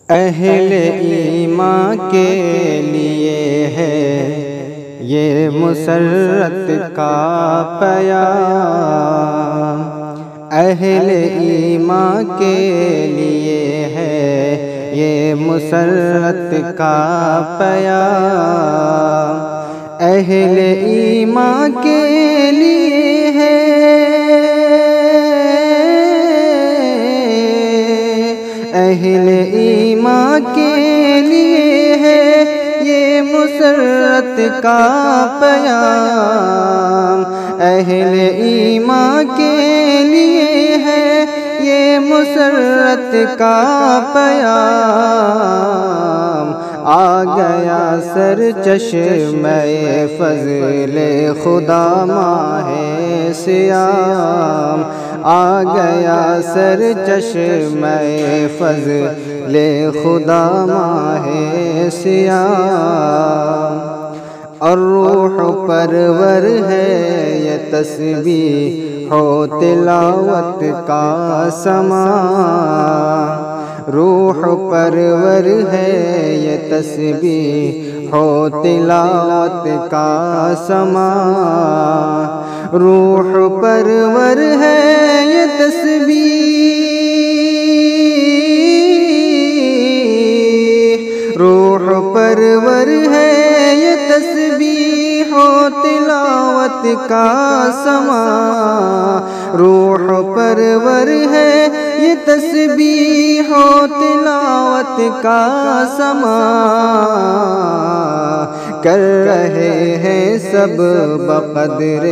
اہل ایمان کے لیے ہے یہ مسرت کا پیام، اہل ایمان کے لیے ہے یہ مسرت کا پیام، اہل ایمان کے لیے ہے اہل ایمان کے لیے ہے یہ مسرت کا پیام، اہل ایمان کے لیے ہے یہ مسرت کا پیام، آ گیا سر چشمہ فضل خدا ماہ صیام، آ گیا سر چشمہ فضل خدا ماہ صیام، اور روح پرور ہے یہ تسبیح و تلاوت کا سما، روح پرور ہے یہ تسبیح و تلاوت کا سما، روح پرور ہے یہ تسبیح، روح پرور ہے یہ تسبیح و تلاوت کا سما، روح پرور ہے یہ تسبیح و تلاوت کا سما، کر رہے ہیں سب بقدر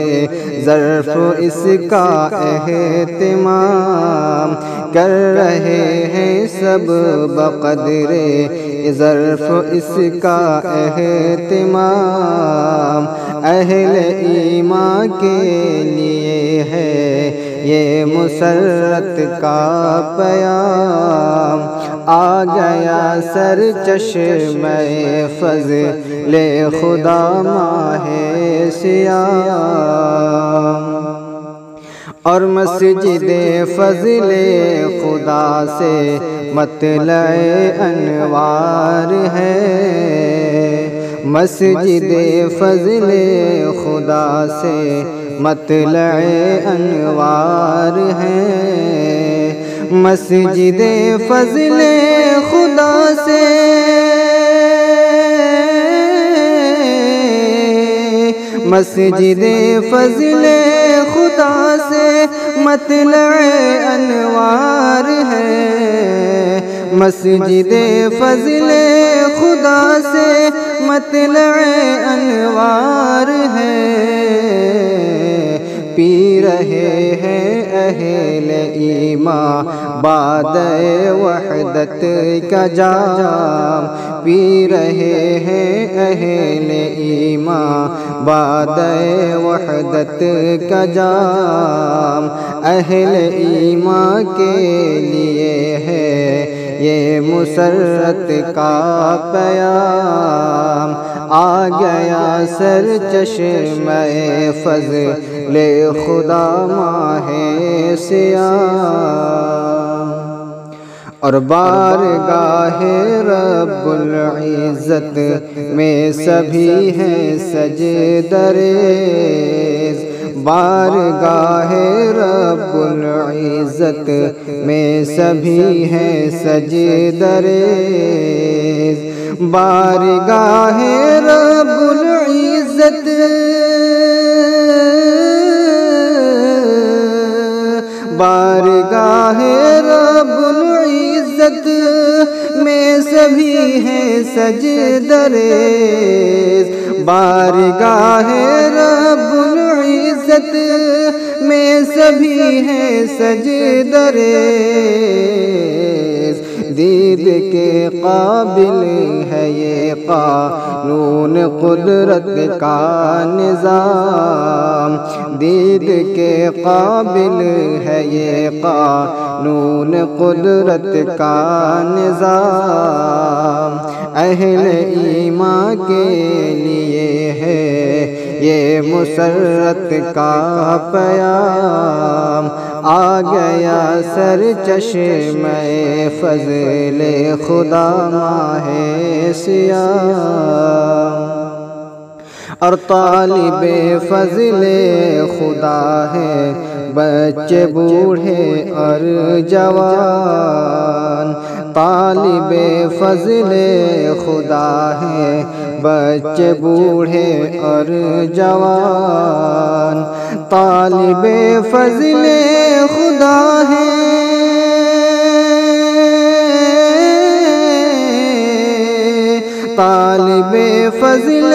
ظرف اس کا اہتمام، کر رہے ہیں سب بقدر ظرف اس کا اہتمام، اہل ایمان کے لیے ہے یہ مسرت کا پیام، آ گیا سر چشمہ فضل خدا ماہ صیام، اور مسجد فضل خدا سے مطلع انوار ہے، مسجد فضل خدا سے مطلع انوار ہے، مسجد فضل خدا سے مسجد فضل خدا سے مطلع انوار ہے، مسجد فضل خدا سے مطلع انوار ہے، پی رہے ہیں اہل ایمان بعد وحدت کا جام، پی رہے ہیں اہل ایمان بعد وحدت کا جام، اہل ایمان کے لیے ہے یہ مسرت کا پیام، آ گیا سر چشمہ فضل خدا ماہ صیام، اور بارگاہ رب العزت میں سبھی ہیں سجدہ ریز، بارگاہ رب العزت میں سبھی ہیں سجدہ ریز، بارگاہ رب العزت بارگاہ رب العزت میں سبھی ہیں سجدہ ریز، بارگاہ رب العزت میں سبھی ہیں سجدہ ریز، دید کے قابل ہے یہ قانون قدرت کا نظام، دید کے قابل ہے یہ قانون قدرت کا نظام، اہل ایمان کے لیے ہے یہ مسرت کا پیام، آ گیا سر چشمہ فضل خدا ماہ سیام، اور طالب فضل خدا ہے بچے بوڑھے اور جوان، طالب فضل خدا ہے بچے بوڑھے اور جوان، طالب فضل خدا ہے طالب فضل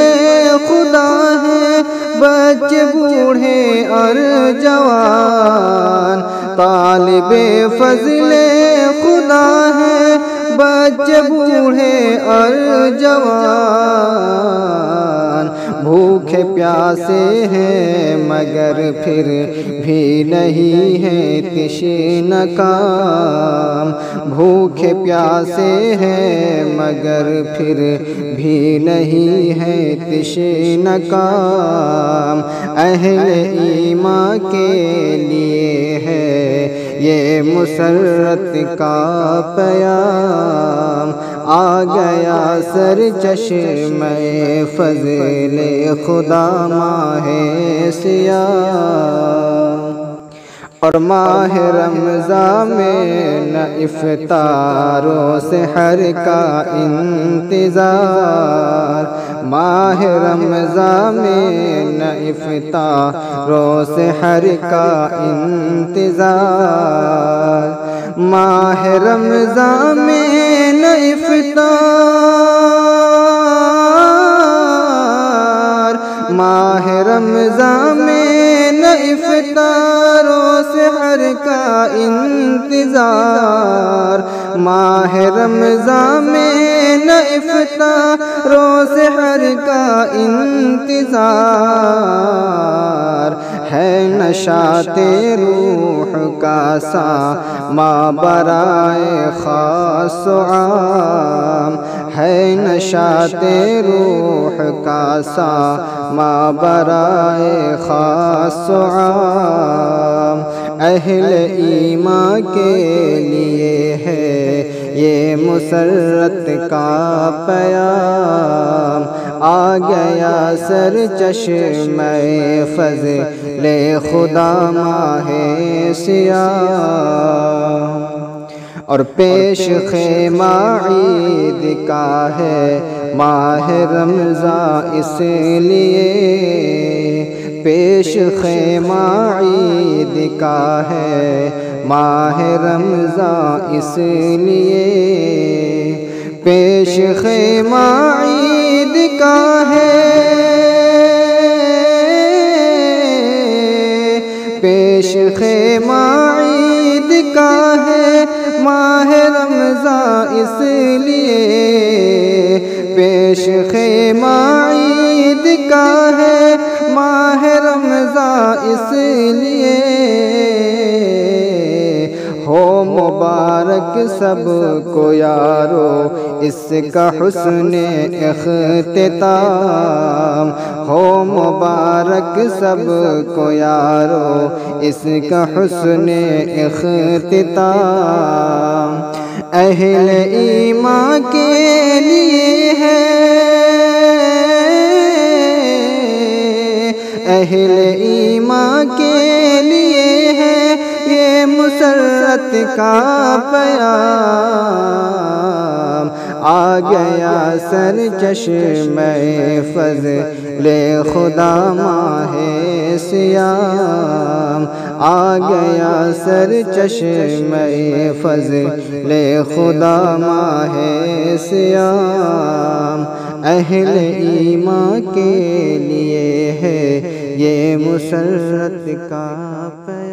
خدا ہے بچے بوڑھے اور جوان، طالب فضل خدا ہے بچے بوڑھے اور جوان، بھوکے پیاسے ہیں مگر پھر بھی نہیں ہے تشنہ کام، بھوکے پیاسے ہیں مگر پھر بھی نہیں ہے تشنہ کام، اہل ایمان کے لیے ہے یہ مسرت کا پیام، آ گیا سر چشمہ فضل خدا ماہ سیام، اور ماہ رمضان میں نہ افطار و سحر کا انتظار، ماہ رمضان میں نہ افطار و سحر کا انتظار، ماہ رمضان میں نہ افطار، ماہ رمضان میں نہ افطار و سحر کا انتظار، ماہ رمضان میں نہ افطار و سحر کا انتظار، ہے نشاط روح کا ساماں برائے خاص و عام، ہے نشاط روح کا ساماں برائے خاص و عام، اہل ایمان کے لیے ہے یہ مسرت کا پیام، آ گیا سر چشمہ فضل خدا ماہ سیام، اور پیش خیمہ عید کا ہے ماہ رمضان اس لیے، پیش خیمہ عید کا ہے ماہ رمضان اس لیے، پیش خیمہ عید کا ہے، پیش خیمہ عید کا ہے ماہ رمضان اس لیے، پیش خیمہ عید کا ہے ماہ رمضان اس لیے، ہو مبارک سب کو یارو اس کا حسن اختتام، ہو مبارک سب کو یارو اس کا حسن اختتام، اہل ایمان کے لیے ہے، اہل ایمان کے لیے ہے یہ مسرت کا پیام، آ گیا سر چشمہ فضل خدا ماہ سیام، آ گیا سر چشمہ فضل خدا ماہ سیام، اہل ایمان کے لیے ہے یہ مسرت کا پیام۔